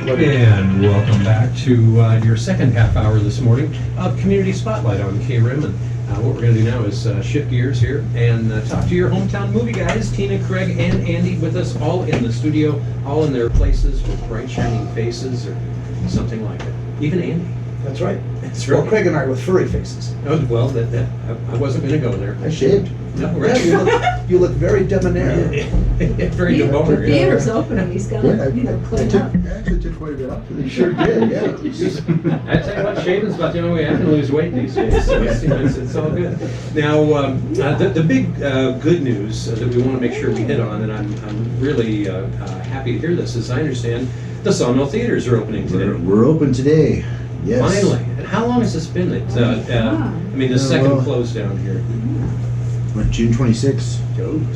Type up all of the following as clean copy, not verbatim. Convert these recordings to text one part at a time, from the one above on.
everybody. And welcome back to your second half hour this morning of Community Spotlight on KRIM. And what we're going to do now is shift gears here and talk to your hometown movie guys, Tina, Craig, and Andy, with us all in the studio, all in their places with bright shining faces or something like that. Even Andy. That's right. That's Well, right. Craig and I with furry faces. Oh, well, I wasn't going to go there. I shaved. No, Yeah, right. you look very debonair. Very The debonair. theater's opening, he's got Good. to clean up. I actually took quite a bit off. You sure did, yeah. I tell you what, shaving's about the only way I can lose weight these days, so it's all good. Now, the big good news that we want to make sure we hit on, and I'm really happy to hear this, is I understand the Sawmill Theaters are opening today. We're open today. Yes. Finally. And how long has this been? I mean, the second close down here. What, June 26th.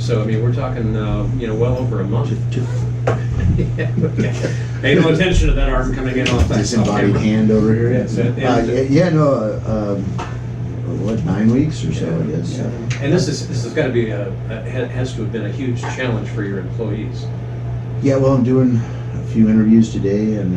So, I mean, we're talking, well over a month. Yeah, okay. Pay no attention to that arm coming in off that. Disembodied hand over here. Yes, what, 9 weeks or so, I guess. Yeah. And this has got to be has to have been a huge challenge for your employees. Yeah, well, I'm doing a few interviews today, and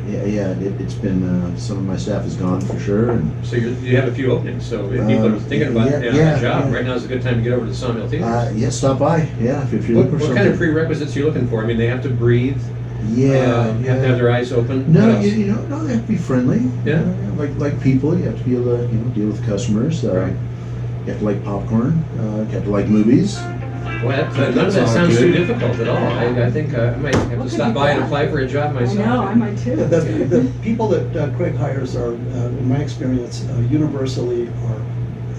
it's been, some of my staff is gone for sure. And So you have a few openings, so if people are thinking about a job, right now is a good time to get over to the Sawmill Theaters. stop by, yeah, if you're What looking for kind of something. prerequisites are you looking for? I mean, they have to breathe, Yeah. you have to have their eyes open. No, What else? no, they have to be friendly. Yeah. Like people, you have to be able to, deal with customers. Right. You have to like popcorn. You have to like movies. Well, none of that That's all sounds too good. difficult at all. I think I might have to What stop could be by and bad? apply for a job myself. I know, I might too. The people that Craig hires are, in my experience, universally are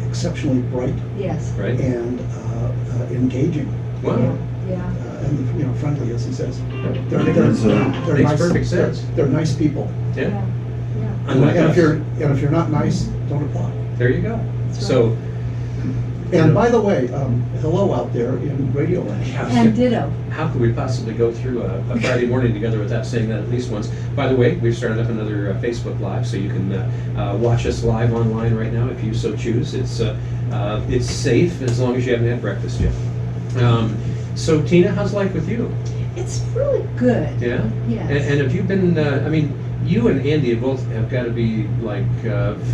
exceptionally bright Yes. Right? and engaging Wow. Yeah. and friendly, as he says. They're Makes nice. perfect sense. They're nice people. Yeah. Yeah. Unlike And us. if you're not nice, don't apply. There you go. That's So. And by the way, hello out there in Radio Land. And ditto. How could we possibly go through a Friday morning together without saying that at least once? By the way, we've started up another Facebook Live, so you can watch us live online right now if you so choose. It's safe as long as you haven't had breakfast yet. So Tina, how's life with you? It's really good. Yeah? Yes. And have you been, you and Andy have got to be like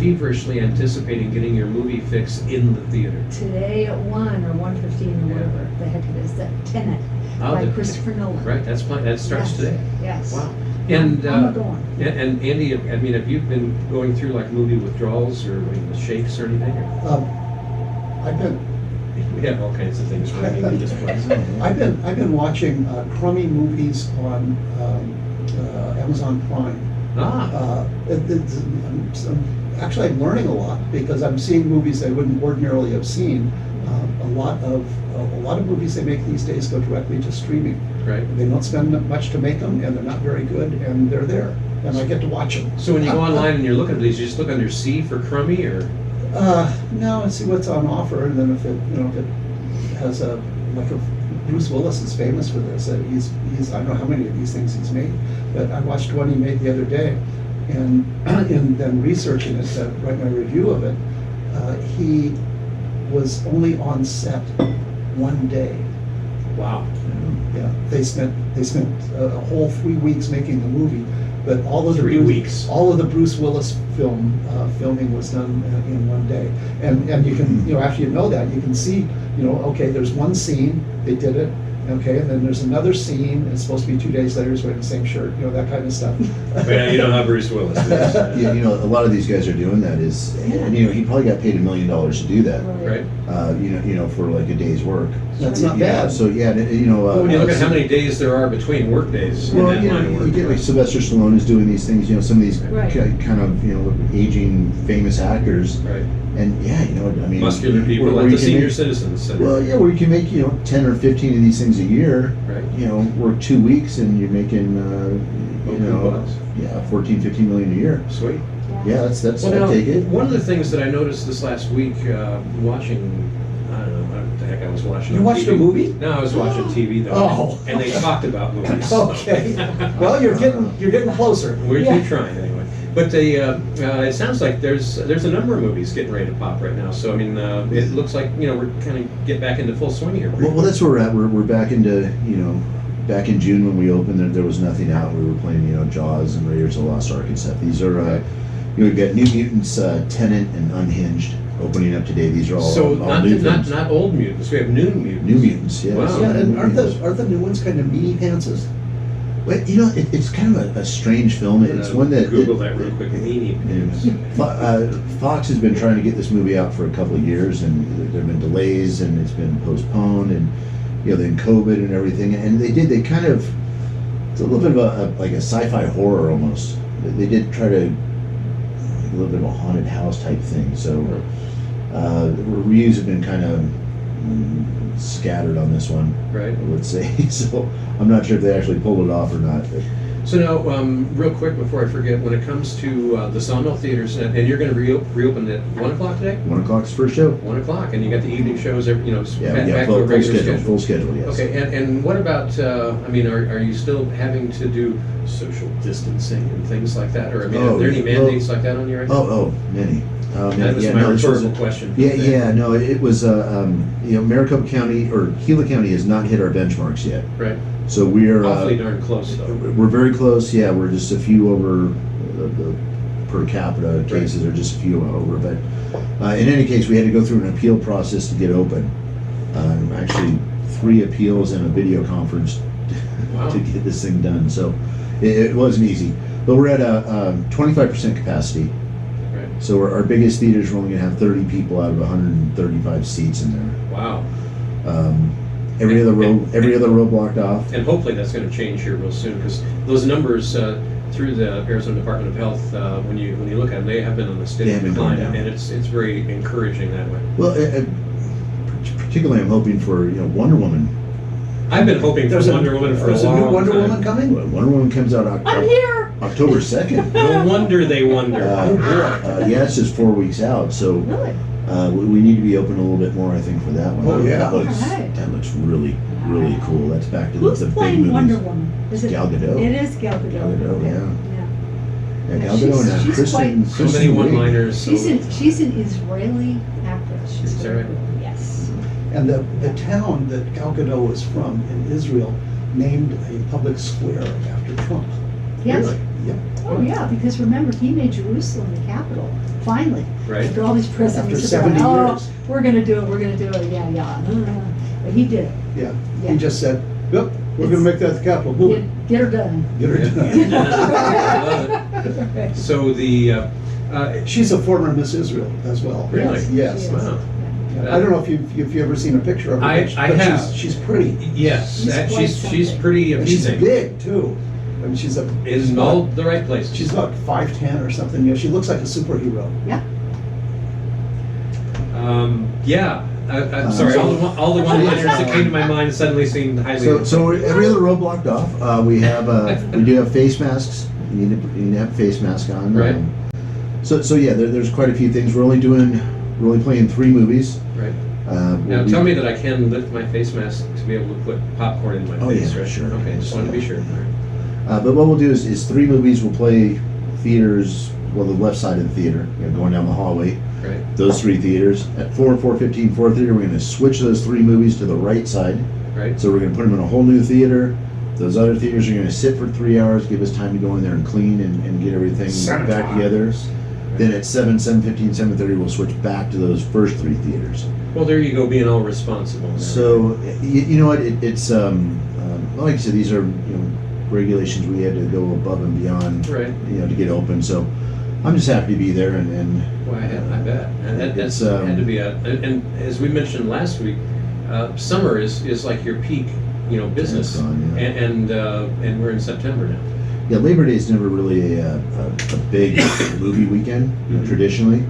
feverishly anticipating getting your movie fix in the theater. Today at 1 or 1:15 or whatever the heck it is, that Tenet by Christopher Nolan. Right, that starts Yes. today. Yes. Wow. And I'm going. and Andy, have you been going through like movie withdrawals or shakes or anything? I've been We have all kinds of things running in this place. I've been watching crummy movies on Amazon Prime. Actually, I'm learning a lot because I'm seeing movies I wouldn't ordinarily have seen. A lot of movies they make these days go directly to streaming. Right. They don't spend much to make them, and they're not very good, and they're there, and I get to watch them. So when you go online and you're looking at these, you just look under C for crummy, or No, and see what's on offer, and then if it has Bruce Willis is famous for this. He's I don't know how many of these things he's made, but I watched one he made the other day, and then researching it to write my review of it, he was only on set one day. wow. Yeah, they spent a whole 3 weeks making the movie, but all of the 3 weeks. all of the Bruce Willis filming was done in one day, and you can after you know that you can see okay, there's one scene they did it, okay, and then there's another scene. It's supposed to be 2 days later. He's wearing the same shirt, that kind of stuff. But you know how Bruce Willis is. A lot of these guys are doing that and he probably got paid $1 million to do that. Right. For like a day's work. That's not bad. So When you look at how many days there are between work days in Well, that line of you work. get like Sylvester Stallone is doing these things. Some of these Right. kind of aging famous actors. Right. And Muscular people where like you the can senior make- citizens center. Well, yeah, where you can make 10 or 15 of these things a year. Right. Work 2 weeks and you're making $14. 14, 15 million a year. Sweet. Yeah, that's Well, I now, take it. one of the things that I noticed this last week, watching, I don't know what the heck I was watching. You on watched TV. a movie? No, I was watching TV though. Oh. And they talked about movies. Okay. Well, you're getting closer. We're Yeah. trying anyway. But it sounds like there's a number of movies getting ready to pop right now. So I mean, it looks like we're kind of get back into full swing here. Well, that's where we're at. We're back into back in June when we opened, there was nothing out. We were playing, Jaws and Raiders of the Lost Ark and stuff. These are, we've got New Mutants, Tenant, and Unhinged opening up today. These are all So all new films. not old mutants, we have new mutants. New Mutants, yes. Wow. Yeah, and aren't the new ones kind of meaty pantses? Well, it's kind of a strange film. It's one that Google that real quick. Meanie mutants. Fox has been trying to get this movie out for a couple of years, and there have been delays, and it's been postponed, and then COVID and everything. And they kind of, it's a little bit of like a sci-fi horror almost. They did try to, a little bit of a haunted house type thing. So the reviews have been kind of scattered on this one, Right. let's say. So I'm not sure if they actually pulled it off or not. But. So now, real quick before I forget, when it comes to the Sawmill Theaters, and you're going to reopen at 1 o'clock today? 1 o'clock's first show. 1 o'clock, and you got the evening shows, back Yeah, to a full regular schedule, full schedule, yes. Okay, and what about, are you still having to do social distancing and things like that? Or, are there any mandates like that on you right now? Oh, many. That was my rhetorical question. No, it was, Maricopa County, or Gila County has not hit our benchmarks yet. Right. So we're Awfully darn close, though. we're very close. Yeah, we're just a few over the per capita cases are just a few over. But in any case, we had to go through an appeal process to get open. Actually, 3 appeals and a video conference Wow. to get this thing done. So it wasn't easy. But we're at a 25% capacity. Right. So our biggest theaters are only going to have 30 people out of 135 seats in there. Wow. Every other row blocked off. And hopefully that's going to change here real soon, because those numbers through the Arizona Department of Health, when you look at them, they have been on a steady They have been decline, going down. and it's very encouraging that way. Well, particularly I'm hoping for Wonder Woman. I've been hoping for Wonder Woman for a There's long a new Wonder time. Woman coming? Wonder Woman comes out I'm here. October 2nd. No wonder they wonder. Yeah, it's just 4 weeks out, so Really? we need to be open a little bit more, I think, for that one. Oh, yeah. Alright. That looks really, really cool. That's back to Who's the big playing movies. Wonder Woman? Is it Gal Gadot. It is Gal Gadot. Gal Gadot, Okay. yeah. Yeah. Gal Gadot and She's Kristen. So many Wiig. one-liners. So She's an Israeli actress. She's Is that very right? good. Yes. And the town that Gal Gadot is from in Israel named a public square after Trump. Yes. Really? Yep. Oh yeah, because remember he made Jerusalem the capital. Finally, Right. after all these presidents, After have 70 gone, years. we're gonna do it. Yeah. But he did it. Yeah. Yeah. He just said, yep, we're gonna make that the capital. Boom. Get her done. Get her Yeah. done. Right. So the She's a former Miss Israel as well. Really? Yes. She is. Wow. I don't know if you've ever seen a picture of her. I but have. She's pretty. yes, She's quite she's something. pretty And she's amazing. big too. I mean, she's In all the right places. She's about 5'10" or something. She looks like a superhero. Yeah. Yeah. I'm sorry. All the one-liners that came to my mind suddenly seemed highly. So every other row blocked off. We do have face masks. You need to have a face mask on. Right. So yeah, there's quite a few things. We're only playing 3 movies. Right. Now Now tell me that I can lift my face mask to be able to put popcorn in my Oh, face, yeah, right? sure. Okay, just wanted to be sure. All right. But what we'll do is 3 movies. We'll play theaters. Well, the left side of the theater, going down the hallway. Right. Those 3 theaters. At 4, 4:15, 4:30, we're going to switch those 3 movies to the right side. Right. So we're going to put them in a whole new theater. Those other theaters are going to sit for 3 hours, give us time to go in there and clean and get everything back together. Then at 7, 7:15, 7:30, we'll switch back to those first 3 theaters. Well, there you go, being all responsible. So you know what? It's like I said, these are regulations we had to go above and beyond, Right. to get open. So I'm just happy to be there and Well, I bet. And that's It's, had to be and as we mentioned last week, summer is like your peak, business, It's gone, yeah. and we're in September now. yeah, Labor Day is never really a big movie weekend traditionally.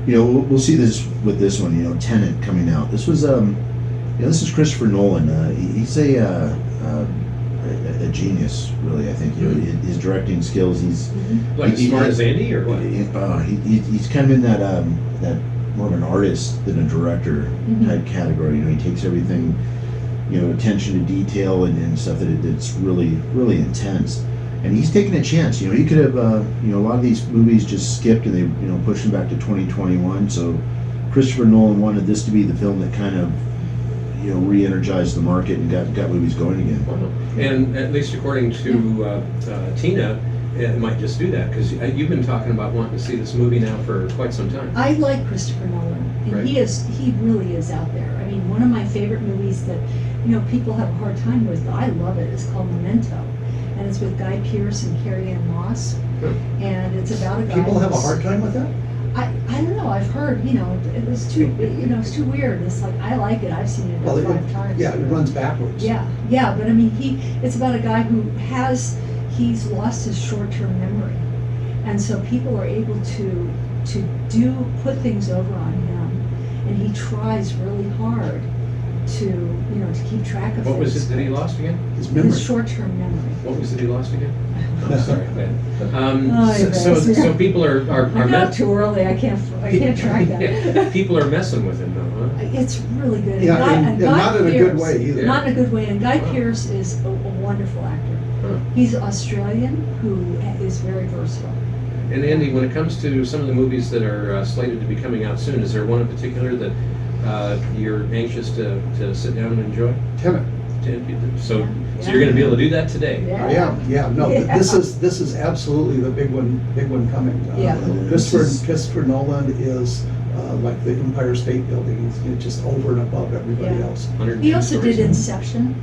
We'll see this with this one. Tenet coming out. This was this is Christopher Nolan. He's a genius, really. I think his directing skills. He's Like he smart has- as Andy, or what? He's kind of in that more of an artist than a director type category. He takes everything, attention to detail and stuff that's really, really intense. And he's taking a chance. He could have, a lot of these movies just skipped and they, pushed them back to 2021. So Christopher Nolan wanted this to be the film that kind of, re-energized the market and got movies going again. Wow. And at least according to Tina, it might just do that, because you've been talking about wanting to see this movie now for quite some time. I like Christopher Nolan, and Right. he really is out there. I mean, one of my favorite movies that, people have a hard time with, but I love it, is called Memento. And it's with Guy Pearce and Carrie-Anne Moss. And it's about a guy. People have a who's- hard time with that? I don't know, I've heard, it was too, it's too weird. It's like, I like it, I've seen it Well, about 5 times. yeah, it runs backwards. Yeah, but I mean, it's about a guy who he's lost his short-term memory. And so people are able to put things over on him, and he tries really hard to keep track of What was things. it that he lost again? His memory. His short-term memory. What was it he lost again? Oh, sorry. Go ahead. Oh, So people are I'm not too early, I can't track that. Yeah, people are messing with him though, huh? It's really good. Yeah, And and Guy not in a good Pearce- way either. Yeah. Not in a good way, and Guy Wow. Pearce is a wonderful actor. Huh. He's Australian, who is very versatile. And Andy, when it comes to some of the movies that are slated to be coming out soon, is there one in particular that you're anxious to sit down and enjoy? Tenet. So Yeah. you're going to be able to do that today? Yeah. No, Yeah. this is absolutely the big one coming. Yeah. Christopher Nolan is like the Empire State Building. He's just over and above everybody Yeah. else. 102 He also did stories. Inception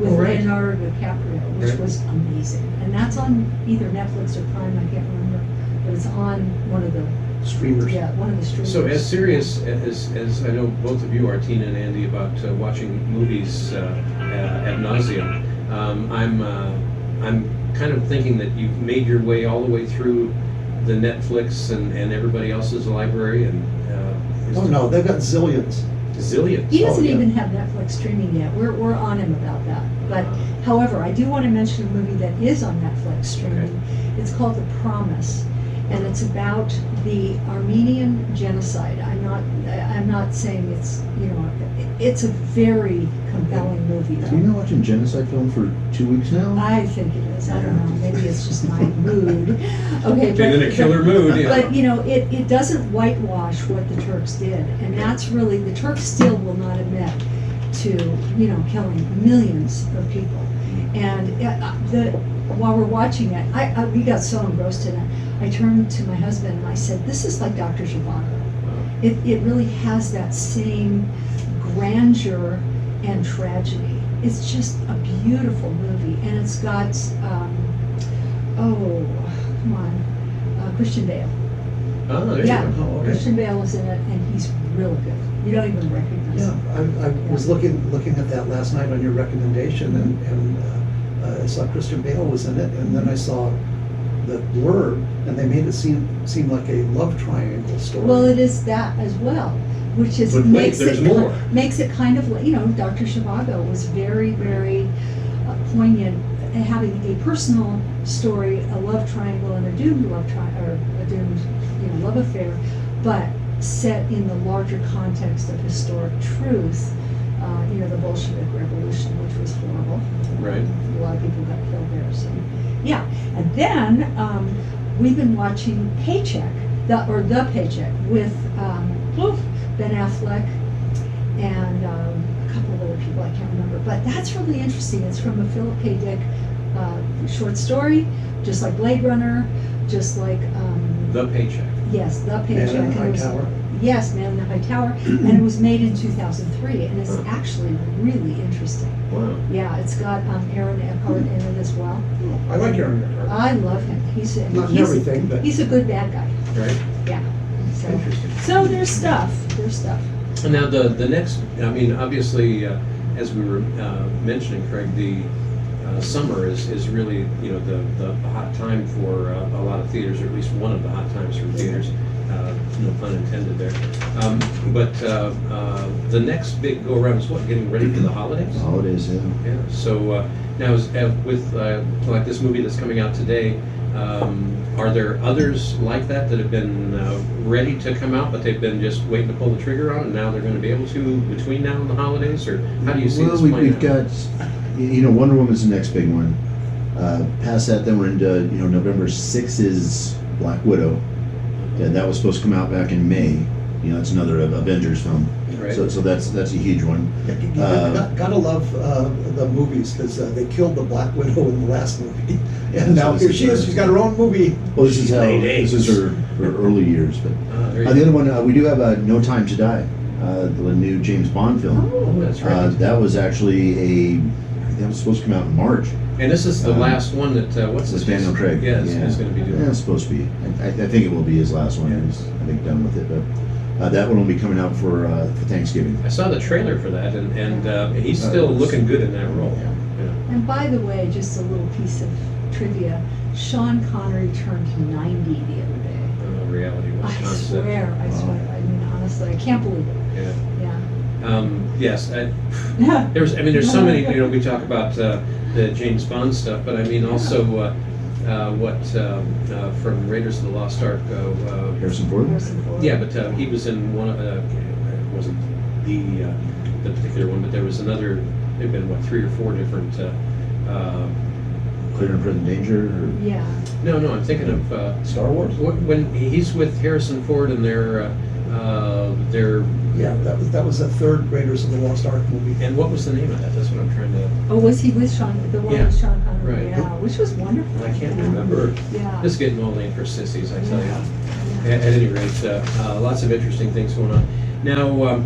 with Oh, right. Leonardo DiCaprio, which Right. was amazing. And that's on either Netflix or Prime, I can't remember, but it's on one of the Streamers. streamers. So as serious as I know both of you are, Tina and Andy, about watching movies ad nauseum, I'm kind of thinking that you've made your way all the way through the Netflix and everybody else's library, and Oh no, they've got zillions. zillions. He doesn't yeah. even have Netflix streaming yet. We're on him about that. But however, I do want to mention a movie that is on Netflix streaming. It's called The Promise, and it's about the Armenian genocide. I'm not saying it's a very compelling movie. Have you been watching genocide film for 2 weeks now? I think it is. I don't know. Maybe it's just my mood. Okay, Been in a killer mood, yeah. But it doesn't whitewash what the Turks did, and that's really, the Turks still will not admit to killing millions of people. And while we're watching it, we got so engrossed in it. I turned to my husband and I said, "This is like Dr. Zhivago. It really has that same grandeur and tragedy. It's just a beautiful movie, and it's got Christian Bale. Oh, there Yeah, you go. Oh, okay. Christian Bale is in it, and he's really good. You don't even recognize Yeah, him. I was looking at that last night on your recommendation, and I saw Christian Bale was in it, and then I saw the blurb, and they made it seem like a love triangle story. Well, it is that as well, which is But wait, there's more. makes it kind of like, Dr. Zhivago was very, very poignant, having a personal story, a love triangle, and a doomed love love affair, but set in the larger context of historic truth. The Bolshevik Revolution, which was horrible. Right. A lot of people got killed there. So, yeah. And then we've been watching Paycheck, the Paycheck, with Ben Affleck and a couple of other people I can't remember. But that's really interesting. It's from a Philip K. Dick short story, just like Blade Runner, just like The Paycheck. yes, The Paycheck. Man in the And High it was- Tower. Yes, Man in the High Tower, and it was made in 2003, and it's actually really interesting. Wow. Yeah, it's got Aaron Eckhart in it as well. I like Aaron Eckhart. I love him. Not in everything, but he's a good bad guy. Right. Yeah. So, Interesting. so there's stuff. There's stuff. And now the next, I mean, obviously, as we were mentioning, Craig, the summer is really, the hot time for a lot of theaters, or at least one of the hot times for theaters. No pun intended there. But the next big go around is what? Getting ready for the holidays? Holidays, yeah. Yeah. So now, with like this movie that's coming out today, are there others like that have been ready to come out, but they've been just waiting to pull the trigger on, and now they're going to be able to between now and the holidays, or how do you see this playing we've out? got, Wonder Woman's the next big one. Past that, then we're into, November 6th is Black Widow. Yeah, that was supposed to come out back in May. It's another Avengers film. Right. So that's a huge one. Gotta love the movies, because they killed the Black Widow in the last movie. And now here she is, she's got her own movie. Well, this is Late this is her early years. But There you the go. other one, we do have No Time to Die, the new James Bond film. Oh, that's right. That was actually that was supposed to come out in March. And this is the last one that, what's With his Daniel Craig. Yes, is going to be doing. Yeah, it's supposed to be. I think it will be his last one. Yeah. He's, I think, done with it. But that one will be coming out for Thanksgiving. I saw the trailer for that, and he's still looking good in that role. Yeah. Yeah. And by the way, just a little piece of trivia, Sean Connery turned 90 the other day. Reality was I concept. swear, I mean, honestly, I can't believe it. Yeah. Yeah. Yes, there's so many, we talk about the James Bond stuff, but I mean also from Raiders of the Lost Ark. Harrison Ford. Harrison Ford. Yeah, but he was in one of, it wasn't the particular one, but there was another, there've been, 3 or 4 different, Clear and Present Danger. Or Yeah. no, I'm thinking of, Star Wars? when he's with Harrison Ford and they're, Yeah, that was the third Raiders of the Lost Ark movie. and what was the name of that? That's what I'm trying to, Oh, was he with Sean, the one Yeah. with Sean Connery? Right. Yeah, which was wonderful. I can't Yeah. remember. Yeah. Just getting old ain't for sissies, I tell you. Yeah. At any rate, lots of interesting things going on. Now,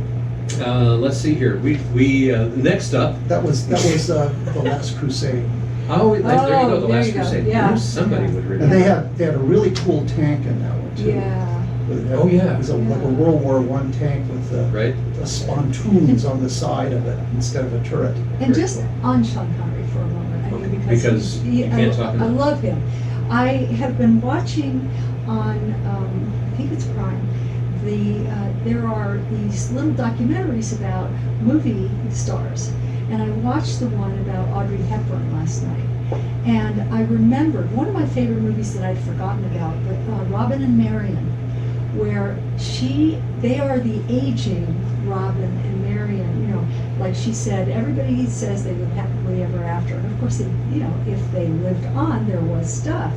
let's see here. We next up. That was The Last Crusade. Oh, there you go. The there Last you go. Crusade. Yeah. I knew somebody Yeah. would read And it. they had a really cool tank in that one too. Yeah. Oh, yeah. It was like a World War I tank with Right. pontoons on the side of it instead of a turret. And Very just cool. on Sean Connery for a moment, I Okay, mean, because you can't talk I enough. love him. I have been watching on, I think it's Prime, there are these little documentaries about movie stars. And I watched the one about Audrey Hepburn last night. And I remembered one of my favorite movies that I'd forgotten about, but Robin and Marion, where they are the aging Robin and Marion, like she said, everybody says they lived happily ever after. And of course, if they lived on, there was stuff.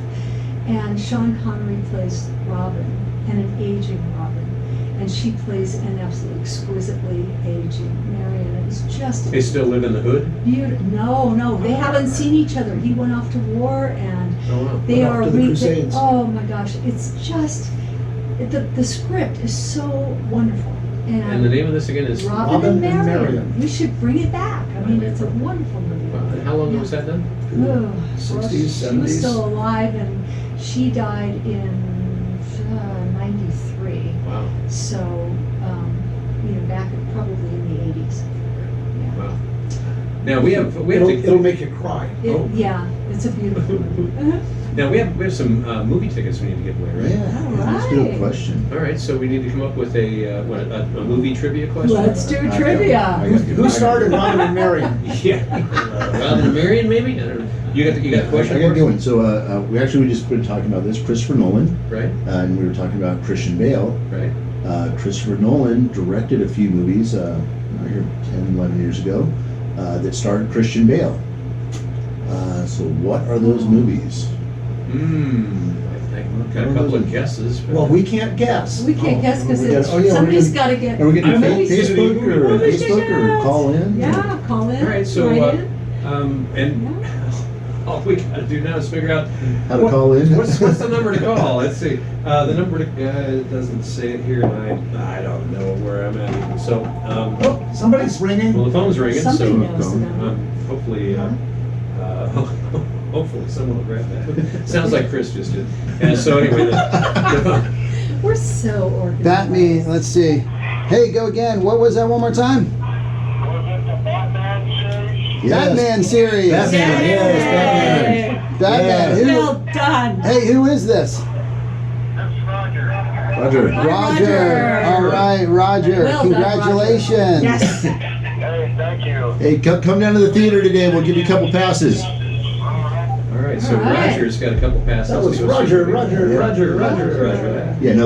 And Sean Connery plays Robin, and an aging Robin. And she plays an absolutely exquisitely aging Marion. And it's just They still live in the hood? beautiful. No, they haven't seen each other. He went off to war, and Oh, wow. they Went off are to the Crusades. oh my gosh, it's just the script is so wonderful. And the name of this again is? Robin and Marion. Marion. We should bring it back. I mean, it's a wonderful movie. Wow. And how long ago was that done? Oh, 60s, well, she 70s. was still alive, and she died in 93. Wow. So, back probably in the 80s. Yeah. Wow. Now we have It'll make you cry. Yeah, it's a beautiful movie. Now we have some movie tickets we need to give away, right? Yeah. Let's do a Alright. question. All right, so we need to come up with a movie trivia question. Let's do I got- trivia. I got- Who started Robin and Marion? Yeah. Robin and Marion, maybe. I don't know. You got a question I got a for good us? one. So we just been talking about this, Christopher Nolan, Right. and we were talking about Christian Bale. Right. Christopher Nolan directed a few movies, here 10, 11 years ago, that starred Christian Bale. So what are those movies? I've got a couple of guesses. but- Well, we can't guess. We can't guess because we gotta- oh, yeah, somebody's we're got to get. Are we going to I'm Facebook or Movies Facebook or tickets. call in? Yeah, call in. All right, so write in. and all we got to do now is figure out How to call in? What's the number to call? Let's see. The number to it doesn't say it here, and I don't know where I'm at even. So Oh, somebody's ringing. well, the phone's ringing, Somebody so knows the number. hopefully. Hopefully someone will grab that. Sounds like Chris just did. And so anyway, the We're so organized. Batman, let's see. Hey, go again. What was that one more time? Was it the Batman series? Yes. Batman series. Batman, yes, Batman. Batman. Yeah. Who, Well done. hey, who is this? That's Roger. Roger. Roger. All right, Roger. Well done, Roger. Congratulations. Yes. Hey, thank you. Hey, come down to the theater today. We'll give you a couple passes. all right. So All right. Roger's got a couple passes. That was to go see. Roger. Yeah,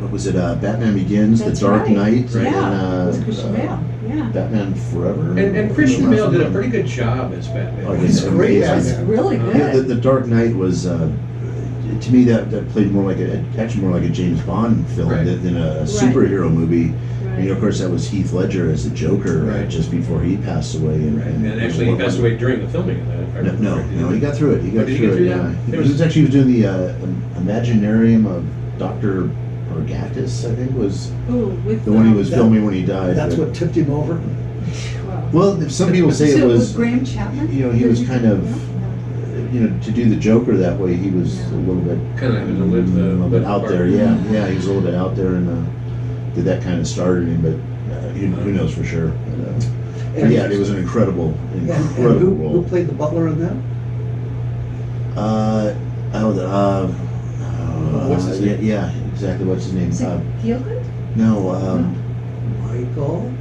what was it? Batman Begins, That's The Dark right. Knight, Yeah. and It's Christian Bale. Yeah. Batman Forever. And Christian Bale did a pretty good job as Batman. Oh, He's yeah, great amazing. Batman. Really Yeah, good. the Dark Knight was, to me, that played more like actually more like a James Bond film Right. than a superhero movie. Right. You know, of course, that was Heath Ledger as the Joker Right. Just before he passed away. And actually, he passed away during the filming of that. if I remember No, correctly. he got through it. He got did he through get it. through Yeah, that? he There was was- actually he was doing the Imaginarium of Dr. Orgatis, I think was Ooh, with the one he was That- filming when he died. That's but- what tipped him over. well, Well, some people say it so was, with Graham Chapman. you know, he was kind of, Yeah. you know, to do the Joker that way, he was Yeah. a little bit, Kind of having to live the. a little bit out part. there. Yeah, he was a little bit out there, and did that kind of started him. But who knows for sure? But yeah, it was an incredible And role. who played the butler in that? What's his yeah, name? yeah, exactly. What's his name? Is it Gielgud? No, Michael.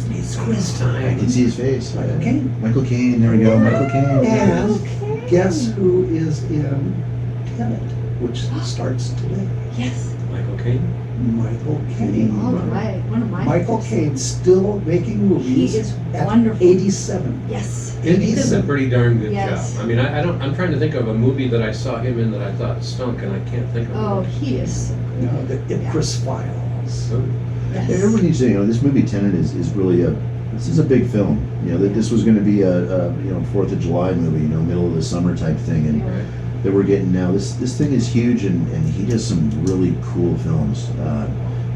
It's quiz I can time. see his face. Michael Caine. Michael Caine. There we go. Michael Caine. And guess who is in Tenet, which starts today? Yes. Michael Caine. Michael Caine. All right. One of my. Michael favorites. Caine still making movies. He is at wonderful. 87. Yes. And he does a pretty darn good Yes. job. I mean, I don't. I'm trying to think of a movie that I saw him in that I thought stunk, and I can't think of. Oh, it. he is so You know, good. the Ipcris Files. So, Yes. Everybody needs to, you know, this movie Tenet is really this is a big film. You know, that this was going to be a 4th of July movie, you know, middle of the summer type thing, and right. that we're getting now. This thing is huge, and he does some really cool films.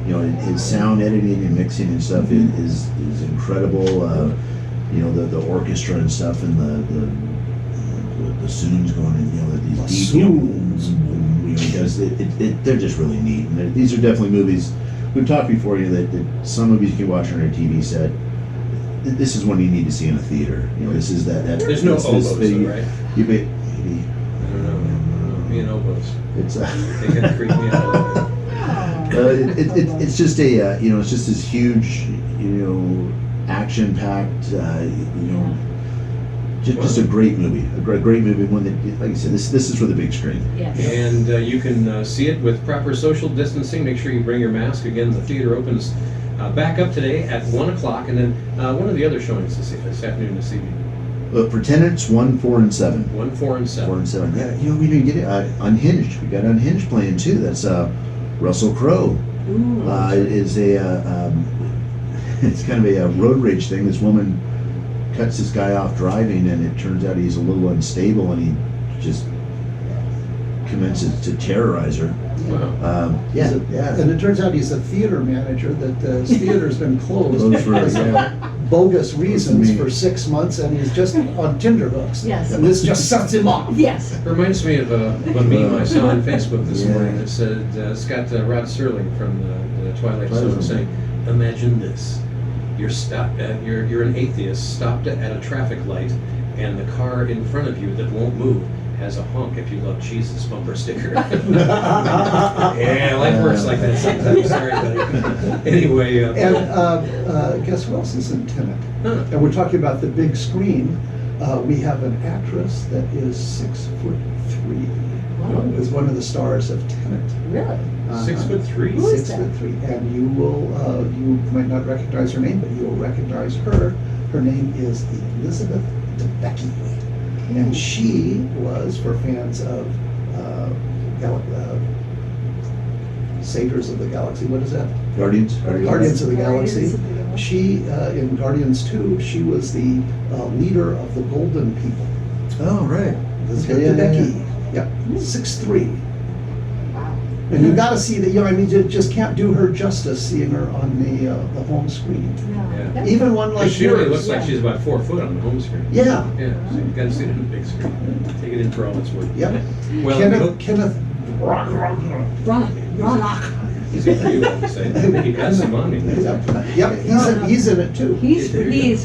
You know, his sound editing and mixing and stuff is incredible. You know, the orchestra and stuff, and the bassoons going in. You know, these deep. Bassoons. You know, he does they're just really neat. And these are definitely movies. We've talked before, you know, that some movies you can watch on a TV set. This is one you need to see in a theater. You know, this is that. There's no this oboes, thing- though, right? Maybe I don't know. Me and oboes. it's They kind of creep me out a little bit. it's just a you know, it's just this huge, you know, action packed you know, just a great movie, a great movie. One that, like I said, this is for the big screen. Yes. And you can see it with proper social distancing. Make sure you bring your mask. Again, the theater opens back up today at 1 o'clock, and then one of the other showings this afternoon, this evening. For Tenants 1, 4, and 7. 1, 4, and 7. 4 and 7. Yeah, you know, we didn't get it. Unhinged. We got Unhinged playing too. That's Russell Crowe. Ooh. Is it's kind of a road rage thing. This woman cuts this guy off driving, and it turns out he's a little unstable, and he just commences to terrorize her. Wow. He's a- Yeah. And it turns out he's a theater manager, that his theater's been closed Those were, because of yeah. bogus reasons me. for 6 months, and he's just on Tinderhooks. Yes. And this just sets him off. Yes. Reminds me of a meme I saw on Facebook this Yeah. morning that said, it's got Rod Serling from the Twilight Zone Zone. saying, "Imagine this: you're stopped at you're an atheist stopped at a traffic light, and the car in front of you that won't move has a honk if you love Jesus bumper sticker." Yeah, life works like that sometimes. Sorry, buddy. Anyway, And guess who else is in Tenet? huh. And we're talking about the big screen. We have an actress that is 6'3". Wow. Is one of the stars of Tenet. Really? 6'3". Who is 6'3", and you will you might not recognize her name, but you will recognize her. Her name is Elizabeth Debicki, and she was, for fans of Saviors of the Galaxy. What is that? Guardians. Guardians of the Guardians Galaxy. of the Galaxy. She in Guardians 2, she was the leader of the Golden People. Oh, right. Elizabeth Okay, yeah, Debicki. Yep, 6'3". Wow. And you got to see that. You know, I mean, you just can't do her justice seeing her on the home screen. Yeah. Yeah. Even one like She really yours. looks like she's about 4 foot on the home screen. Yeah. Yeah, so you got to see it on the big screen. Take it in for all it's worth. Yep. Well, Kenneth. Ron. easy for you all to say. You got some on me. Yep. He's in it too. He's There you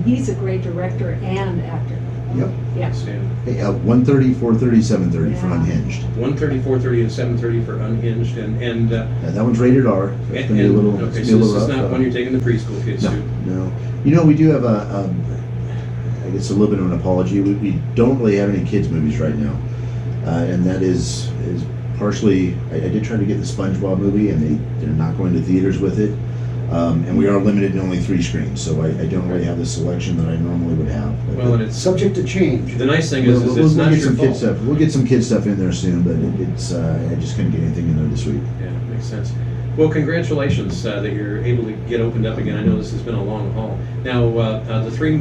he's a great director and actor. Yep. Yeah. Outstanding. Hey, 1:30, 4:30, 7:30 for Yeah. Unhinged. 1:30, 4:30, and 7:30 for Unhinged, and That one's rated R. So it's gonna be a little. okay, it's so gonna be a this is little not rough, one you're taking the preschool kids No, to. no. You know, we do have I guess a little bit of an apology. We don't really have any kids movies right now, and that is partially. I did try to get the SpongeBob movie, and they're not going to theaters with it, and we are limited to only 3 screens, so I don't really have the selection that I normally would have. But Well, and it's, Subject to change. the nice thing is it's not get your some kid fault. stuff. We'll get some kid stuff in there soon, but it's I just couldn't get anything in there this week. Yeah, makes sense. Well, congratulations that you're able to get opened up again. I know this has been a long haul. Now, the three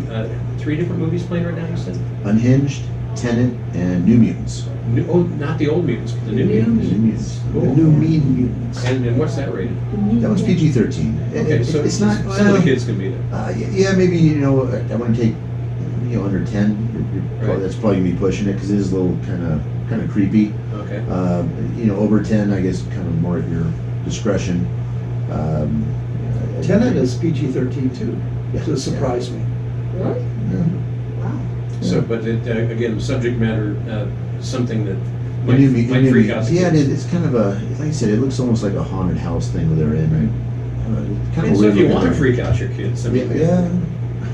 different movies playing right now, you said? Unhinged, Tenet, and New Mutants. Oh, not the old mutants, but the new New mutants. New Mutants. The new Mean Mutants. And what's that rated? That one's PG-13. Okay, so it's not. some of the kids can be there. Yeah, maybe I want to take under 10. Right. That's probably gonna be pushing it because it is a little kind of creepy. Okay. Over 10, I guess, kind of more at your discretion. Tenet is PG-13 too, so it surprised me. Really? Yeah. Wow. So, but it, again, subject matter, something that might, New Mutants- might freak out the Yeah, kids. it's kind of like I said, it looks almost like a haunted house thing where they're in. Kind And of so if you weird want to looking. freak out your kids, I mean, Yeah.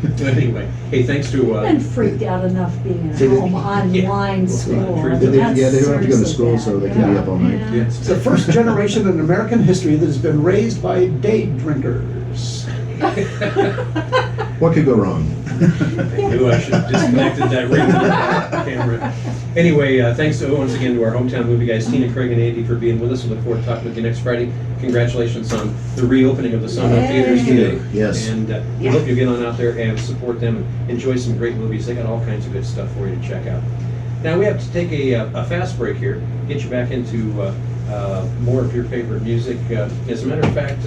But anyway, hey, thanks to, I've been freaked out enough being at So they- home online school. true. I mean, that's Yeah, they don't have to go to seriously school, bad. so they can be up all night. yeah. It's the first generation in American history that has been raised by day drinkers. What could go wrong? I knew I should have disconnected that ring camera. Anyway, thanks once again to our hometown movie guys, Tina, Craig, and Andy, for being with us. We look forward to talking with you next Friday. Congratulations on the reopening of the Sunbelt Theaters Yay. today. Yes. And we hope you get on out there and support them and enjoy some great movies. They got all kinds of good stuff for you to check out. Now we have to take a fast break here, get you back into more of your favorite music. As a matter of fact,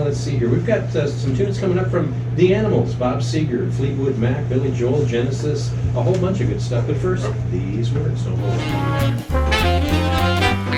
let's see here. We've got some tunes coming up from The Animals, Bob Seger, Fleetwood Mac, Billy Joel, Genesis, a whole bunch of good stuff. But first, these words. Don't hold on.